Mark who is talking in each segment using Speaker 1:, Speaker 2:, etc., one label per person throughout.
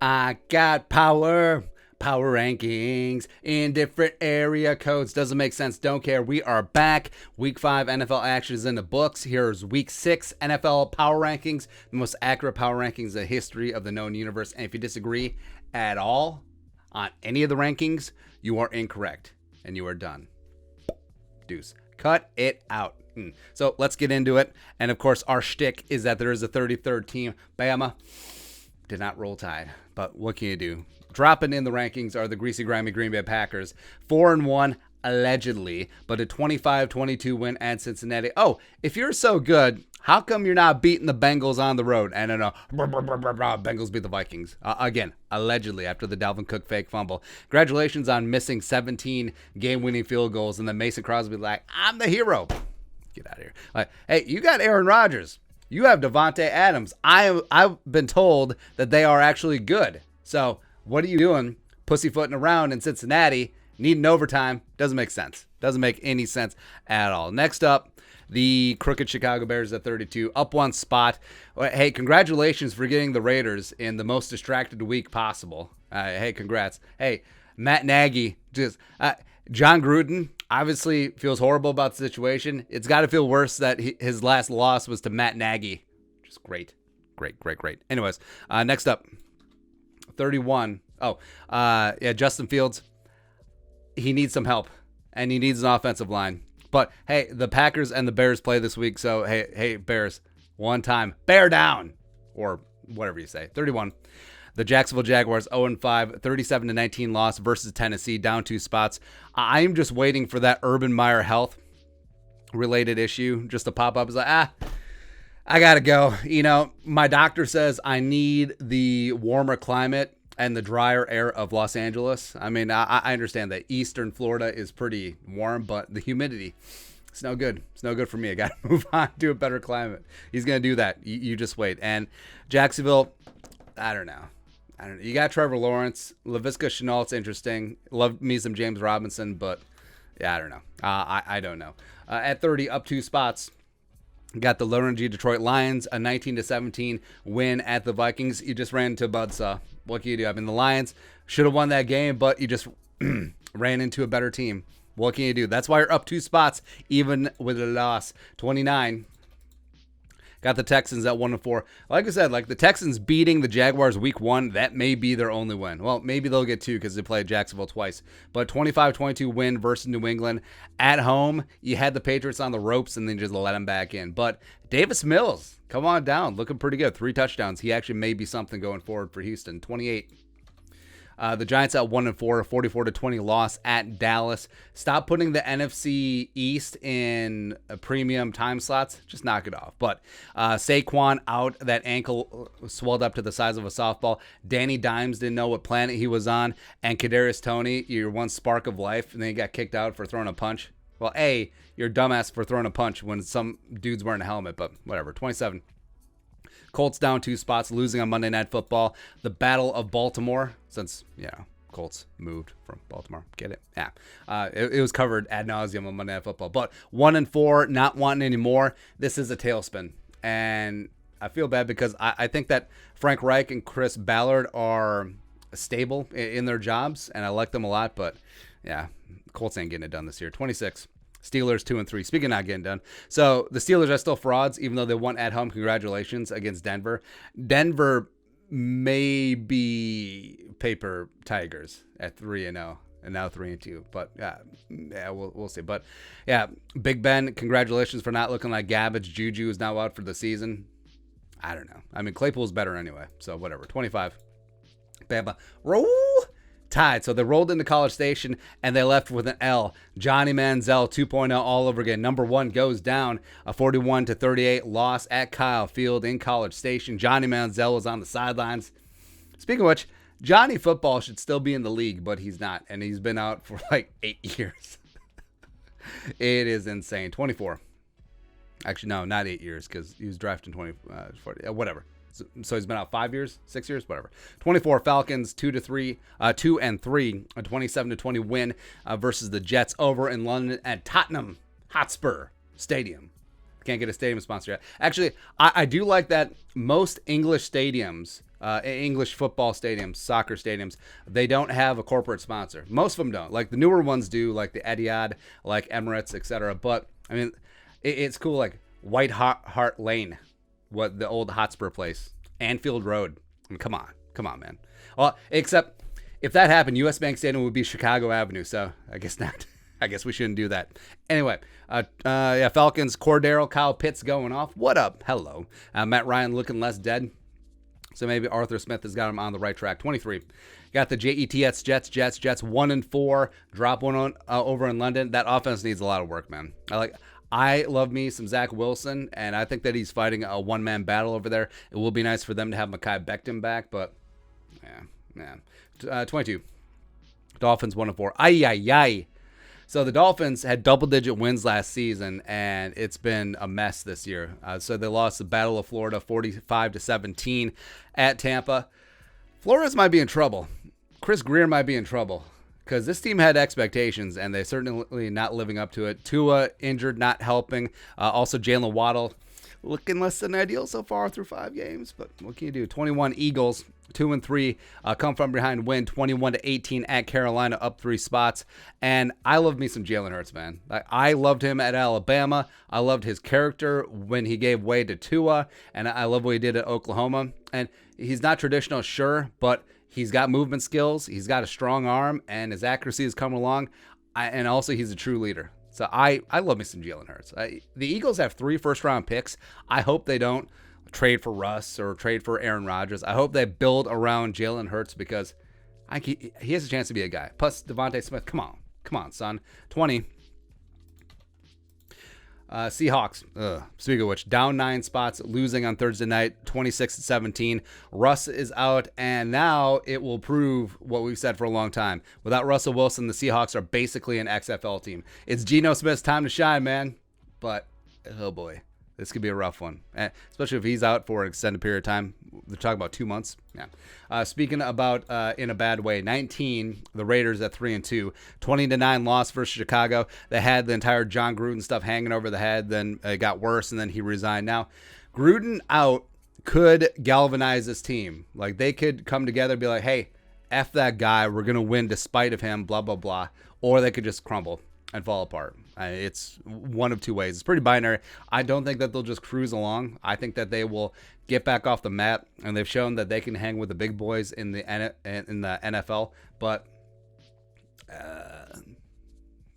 Speaker 1: I got power rankings in different area codes. Doesn't make sense. Don't care. We are back. Week 5 NFL action is in the books. Here's Week 6 NFL power rankings, the most accurate power rankings in the history of the known universe. And if you disagree at all on any of the rankings, you are incorrect and you are done. Deuce. Cut it out. So let's get into it. And of course, our shtick is that there is a 33rd team. Bama did not roll Tide, but what can you do? Dropping in the rankings are the greasy, grimy Green Bay Packers, 4-1 allegedly, but a 25-22 win at Cincinnati. Oh, if you're so good, how come you're not beating the Bengals on the road? And Bengals beat the Vikings. Again, allegedly, after the Dalvin Cook fake fumble. Congratulations on missing 17 game-winning field goals, and then Mason Crosby like, I'm the hero. Get out of here. Like, hey, you got Aaron Rodgers. You have Devontae Adams. I've been told that they are actually good. So what are you doing pussyfooting around in Cincinnati, needing overtime? Doesn't make sense. Doesn't make any sense at all. Next up, the crooked Chicago Bears at 32, up one spot. Hey, congratulations for getting the Raiders in the most distracted week possible. Hey, congrats. Hey, Matt Nagy, John Gruden obviously feels horrible about the situation. It's got to feel worse that his last loss was to Matt Nagy. Just great. Anyways, next up, 31. Justin Fields. He needs some help, and he needs an offensive line. But, hey, the Packers and the Bears play this week, so, hey, Bears, one time, bear down, or whatever you say. 31. The Jacksonville Jaguars, 0-5, 37-19 loss versus Tennessee, down 2 spots. I'm just waiting for that Urban Meyer health-related issue just to pop up. It's like, I got to go. My doctor says I need the warmer climate and the drier air of Los Angeles. I mean, I understand that Eastern Florida is pretty warm, but the humidity, it's no good. It's no good for me. I got to move on to a better climate. He's going to do that. You just wait. And Jacksonville, I don't know. You got Trevor Lawrence. Laviska Shenault's interesting. Love me some James Robinson, but yeah, I don't know. I don't know. At 30, up 2 spots. Got the Low Energy Detroit Lions, a 19-17 win at the Vikings. You just ran into a buzzsaw. What can you do? I mean, the Lions should have won that game, but you just ran into a better team. What can you do? That's why you're up 2 spots, even with a loss. 29. Got the Texans at 1-4. Like I said, the Texans beating the Jaguars week 1, that may be their only win. Well, maybe they'll get 2 because they played Jacksonville twice. But 25-22 win versus New England. At home, you had the Patriots on the ropes and then just let them back in. But Davis Mills, come on down. Looking pretty good. 3 touchdowns. He actually may be something going forward for Houston. 28. The Giants at 1-4, 44-20 loss at Dallas. Stop putting the NFC East in premium time slots. Just knock it off. But Saquon out. That ankle swelled up to the size of a softball. Danny Dimes didn't know what planet he was on. And Kadarius Toney, your one spark of life, and then he got kicked out for throwing a punch. Well, you're a dumbass for throwing a punch when some dude's wearing a helmet, but whatever. 27. Colts down 2 spots, losing on Monday Night Football. The Battle of Baltimore, since, Colts moved from Baltimore. Get it? Yeah. It was covered ad nauseum on Monday Night Football. But 1-4, not wanting any more. This is a tailspin. And I feel bad because I think that Frank Reich and Chris Ballard are stable in their jobs, and I like them a lot. But, yeah, Colts ain't getting it done this year. 26. Steelers 2-3. Speaking of not getting done. So the Steelers are still frauds, even though they won at home. Congratulations against Denver. Denver may be paper Tigers at 3-0 and now 3-2. But yeah, we'll see. But yeah, Big Ben, congratulations for not looking like garbage. Juju is now out for the season. I don't know. I mean, Claypool's better anyway. So whatever. 25. Bama. Roll Tide. So they rolled into College Station and they left with an L. Johnny Manziel 2.0 all over again. Number 1 goes down. A 41-38 loss at Kyle Field in College Station. Johnny Manziel was on the sidelines. Speaking of which, Johnny football should still be in the league, but he's not. And he's been out for 8 years. It is insane. 24. Actually, no, not 8 years because he was drafted in 40. Whatever. So he's been out 5 years, 6 years, whatever. 24 Falcons, 2-3, a 27-20 win versus the Jets over in London at Tottenham Hotspur Stadium. Can't get a stadium sponsor yet. Actually, I do like that most English stadiums, English football stadiums, soccer stadiums, they don't have a corporate sponsor. Most of them don't. Like the newer ones do, like the Etihad, like Emirates, etc. But I mean, it's cool. Like White Hart Lane, what the old Hotspur place, Anfield Road. I mean, come on, man. Well, except if that happened, U.S. Bank Stadium would be Chicago Avenue. So I guess not. I guess we shouldn't do that. Anyway, Falcons, Cordero, Kyle Pitts going off. What up? Hello. Matt Ryan looking less dead. So maybe Arthur Smith has got him on the right track. 23. Got the Jets, Jets 1-4. Drop one on over in London. That offense needs a lot of work, man. I love me some Zach Wilson, and I think that he's fighting a one-man battle over there. It will be nice for them to have Mekhi Becton back, but yeah. 22. Dolphins 1-4. Ay. So the Dolphins had double-digit wins last season, and it's been a mess this year. So they lost the Battle of Florida 45-17 at Tampa. Flores might be in trouble. Chris Greer might be in trouble because this team had expectations, and they're certainly not living up to it. Tua injured, not helping. Also, Jalen Waddle looking less than ideal so far through 5 games, but what can you do? 21 Eagles. 2-3, come from behind win 21-18 at Carolina, up 3 spots. And I love me some Jalen Hurts, man. I loved him at Alabama. I loved his character when he gave way to Tua, and I love what he did at Oklahoma. And he's not traditional, sure, but he's got movement skills. He's got a strong arm, and his accuracy has come along. And also, he's a true leader. So I love me some Jalen Hurts. The Eagles have 3 first-round picks. I hope they don't trade for Russ or trade for Aaron Rodgers. I hope they build around Jalen Hurts because he has a chance to be a guy. Plus, Devontae Smith, come on, son. 20. Seahawks, speaking of which, down 9 spots, losing on Thursday night, 26-17. Russ is out, and now it will prove what we've said for a long time. Without Russell Wilson, the Seahawks are basically an XFL team. It's Geno Smith's time to shine, man. But, oh boy. This could be a rough one, especially if he's out for an extended period of time. They're talking about 2 months. Yeah. Speaking about in a bad way, 19, the Raiders at 3-2, 20-9 loss versus Chicago. They had the entire John Gruden stuff hanging over the head. Then it got worse, and then he resigned. Now, Gruden out could galvanize this team. Like, they could come together and be like, hey, F that guy. We're going to win despite of him, blah, blah, blah. Or they could just crumble and fall apart. It's one of 2 ways. It's pretty binary. I don't think that they'll just cruise along. I think that they will get back off the mat, and they've shown that they can hang with the big boys in the NFL. But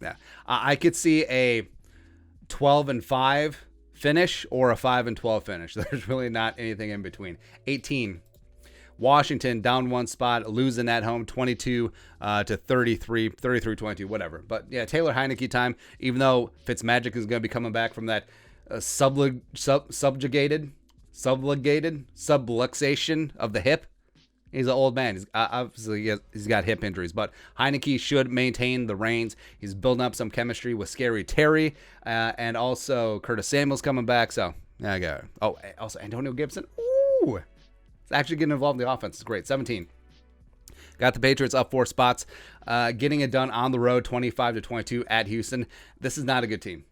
Speaker 1: yeah, I could see a 12-5 finish or a 5-12 finish. There's really not anything in between. 18. Washington down 1 spot, losing at home 22 to 33-22, whatever. But yeah, Taylor Heineke time, even though Fitzmagic is going to be coming back from that subluxation of the hip. He's an old man. He's got hip injuries, but Heineke should maintain the reins. He's building up some chemistry with Scary Terry, and also Curtis Samuel's coming back. So yeah, I got it. Oh, also Antonio Gibson. Ooh. It's actually getting involved in the offense. It's great. 17. Got the Patriots up 4 spots. Getting it done on the road, 25-22 at Houston. This is not a good team.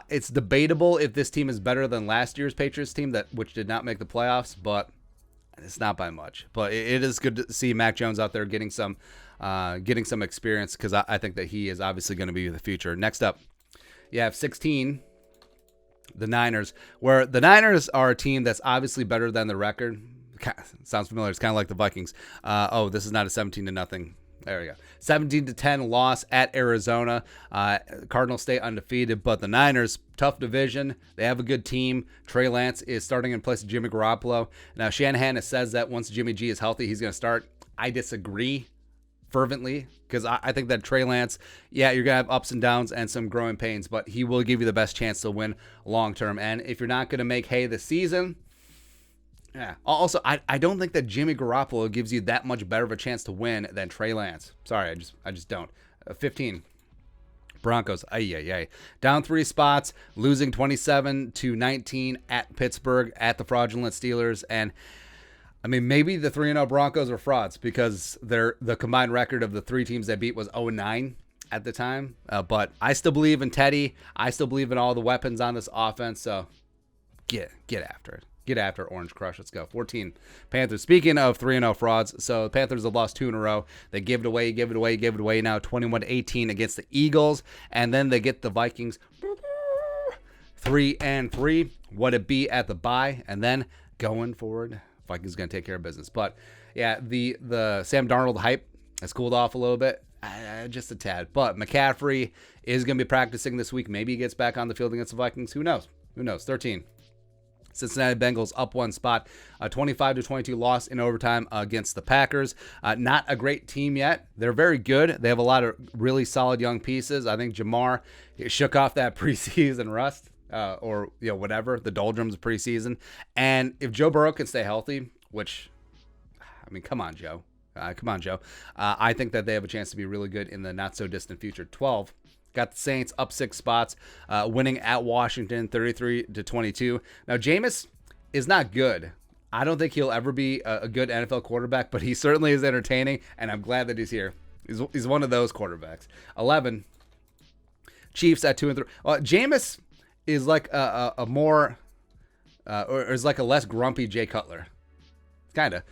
Speaker 1: It's debatable if this team is better than last year's Patriots team, which did not make the playoffs, but it's not by much. But it is good to see Mac Jones out there getting some experience because I think that he is obviously going to be the future. Next up, you have 16. The Niners, where the Niners are a team that's obviously better than the record. Sounds familiar. It's kind of like the Vikings. This is not a 17-0. There we go. 17-10 loss at Arizona. Cardinals stay undefeated, but the Niners, tough division. They have a good team. Trey Lance is starting in place of Jimmy Garoppolo. Now, Shanahan says that once Jimmy G is healthy, he's going to start. I disagree fervently because I think that Trey Lance, yeah, you're going to have ups and downs and some growing pains, but he will give you the best chance to win long term. And if you're not going to make hay this season, yeah. Also, I don't think that Jimmy Garoppolo gives you that much better of a chance to win than Trey Lance. Sorry, I just don't. 15. Broncos, down 3 spots, losing 27-19 at Pittsburgh at the fraudulent Steelers. And I mean, maybe the 3-0 Broncos are frauds because the combined record of the 3 teams they beat was 0-9. at the time. But I still believe in Teddy. I still believe in all the weapons on this offense. So get after it. Get after Orange Crush. Let's go. 14 Panthers. Speaking of 3-0 frauds, so the Panthers have lost 2 in a row. They give it away now, 21-18 against the Eagles, and then they get the Vikings 3-3. Would it be at the bye? And then going forward, Vikings going to take care of business. But yeah, the Sam Darnold hype has cooled off a little bit. Just a tad. But McCaffrey is going to be practicing this week. Maybe he gets back on the field against the Vikings. Who knows? 13. Cincinnati Bengals up 1 spot, 25-22 loss in overtime against the Packers. Not a great team yet. They're very good. They have a lot of really solid young pieces. I think Jamar shook off that preseason rust, or whatever, the doldrums of preseason. And if Joe Burrow can stay healthy, which, I mean, come on, Joe. I think that they have a chance to be really good in the not so distant future. 12. Got the Saints up 6 spots, winning at Washington 33-22. Now, Jameis is not good. I don't think he'll ever be a good NFL quarterback, but he certainly is entertaining, and I'm glad that he's here. He's one of those quarterbacks. 11, Chiefs at 2-3. Well, Jameis is like a more, or is like a less grumpy Jay Cutler. Kind of.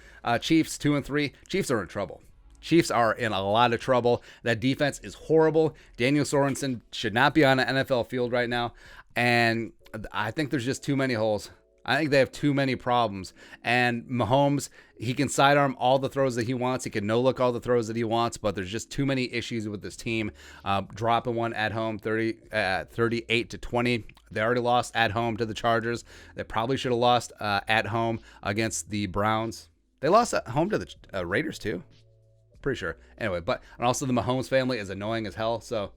Speaker 1: Chiefs 2-3. Chiefs are in trouble. Chiefs are in a lot of trouble. That defense is horrible. Daniel Sorensen should not be on an NFL field right now. And I think there's just too many holes. I think they have too many problems. And Mahomes, he can sidearm all the throws that he wants. He can no-look all the throws that he wants. But there's just too many issues with this team. Dropping one at home, 38-20. They already lost at home to the Chargers. They probably should have lost at home against the Browns. They lost at home to the Raiders too. Pretty sure. Anyway, and also the Mahomes family is annoying as hell. So,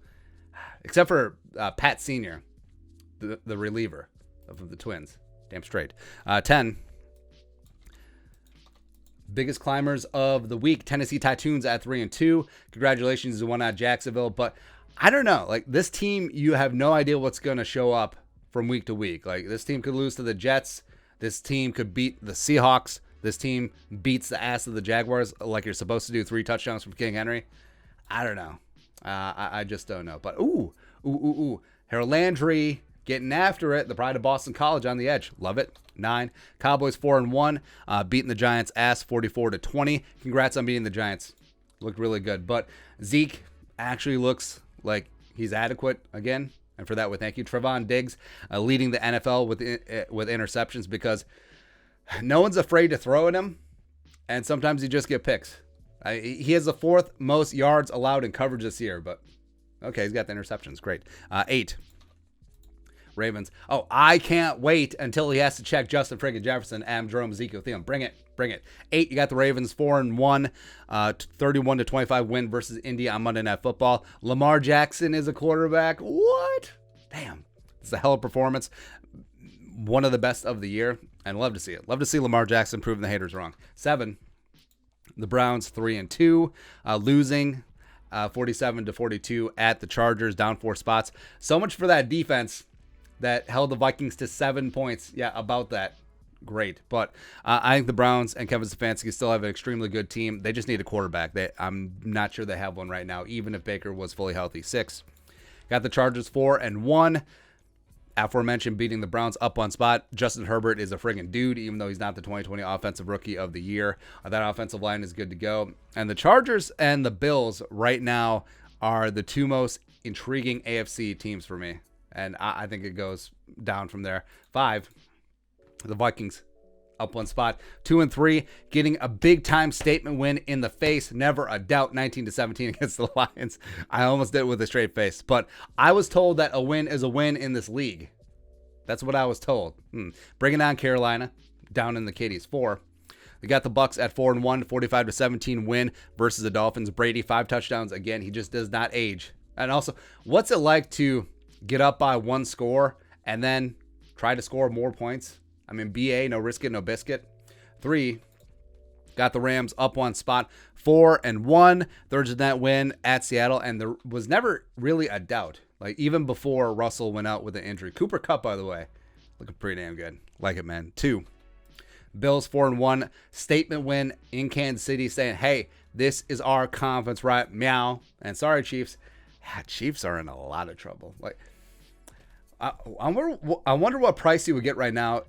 Speaker 1: except for Pat Sr., the reliever of the Twins. Damn straight. 10. Biggest climbers of the week. Tennessee Titans at 3-2. Congratulations to one at Jacksonville. But I don't know. Like, this team, you have no idea what's going to show up from week to week. Like, this team could lose to the Jets. This team could beat the Seahawks. This team beats the ass of the Jaguars like you're supposed to do. 3 touchdowns from King Henry. I don't know. I just don't know. But, Harold Landry getting after it. The pride of Boston College on the edge. Love it. 9. Cowboys 4-1. Beating the Giants' ass 44-20. Congrats on beating the Giants. Looked really good. But Zeke actually looks like he's adequate again. And for that, we thank you. Trevon Diggs leading the NFL with interceptions because no one's afraid to throw at him, and sometimes you just get picks. He has the 4th most yards allowed in coverage this year, but okay, he's got the interceptions. Great. 8. Ravens. Oh, I can't wait until he has to check Justin friggin' Jefferson, Adam Jerome, Ezekiel Thielen. Bring it. 8. You got the Ravens 4-1, 31-25 win versus Indy on Monday Night Football. Lamar Jackson is a quarterback. What? Damn. It's a hell of a performance. One of the best of the year, and love to see it. Love to see Lamar Jackson proving the haters wrong. 7, the Browns 3-2, losing 47-42 at the Chargers, down 4 spots. So much for that defense that held the Vikings to 7 points. Yeah, about that. Great. But I think the Browns and Kevin Stefanski still have an extremely good team. They just need a quarterback. I'm not sure they have one right now, even if Baker was fully healthy. 6, got the Chargers 4-1. Aforementioned beating the Browns up 1 spot. Justin Herbert is a friggin' dude, even though he's not the 2020 Offensive Rookie of the Year. That offensive line is good to go. And the Chargers and the Bills right now are the 2 most intriguing AFC teams for me. And I think it goes down from there. 5, the Vikings up 1 spot. 2-3, getting a big-time statement win in the face. Never a doubt, 19-17 against the Lions. I almost did it with a straight face. But I was told that a win is a win in this league. That's what I was told. Bringing down Carolina, down in the Kitties. 4, they got the Bucks at 4-1, 45-17 win versus the Dolphins. Brady, 5 touchdowns. Again, he just does not age. And also, what's it like to get up by 1 score and then try to score more points? I mean, BA, no risk it, no biscuit. 3, got the Rams up 1 spot. 4-1, Thursday night win at Seattle. And there was never really a doubt. Like, even before Russell went out with an injury. Cooper Kupp, by the way, looking pretty damn good. Like it, man. 2, Bills 4-1, statement win in Kansas City saying, hey, this is our conference, right? Meow. And sorry, Chiefs. Yeah, Chiefs are in a lot of trouble. Like, I wonder what price you would get right now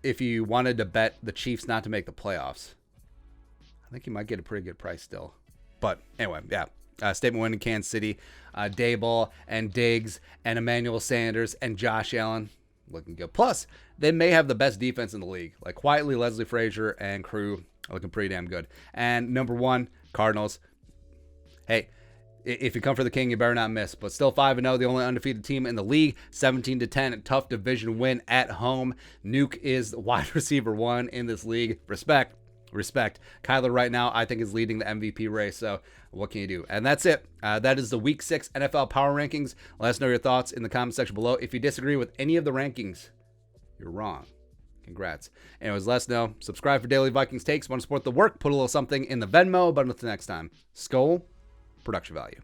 Speaker 1: if you wanted to bet the Chiefs not to make the playoffs. I think you might get a pretty good price still. But anyway, yeah. Statement win in Kansas City. Dable and Diggs and Emmanuel Sanders and Josh Allen looking good. Plus, they may have the best defense in the league. Like, quietly, Leslie Frazier and crew are looking pretty damn good. And number 1, Cardinals. Hey, if you come for the king, you better not miss. But still 5-0, the only undefeated team in the league. 17-10, tough division win at home. Nuke is the wide receiver 1 in this league. Respect. Kyler right now, I think, is leading the MVP race. So what can you do? And that's it. That is the Week 6 NFL Power Rankings. Let us know your thoughts in the comment section below. If you disagree with any of the rankings, you're wrong. Congrats. Anyways, let us know. Subscribe for daily Vikings takes. Want to support the work? Put a little something in the Venmo. But until next time, Skull Production Value.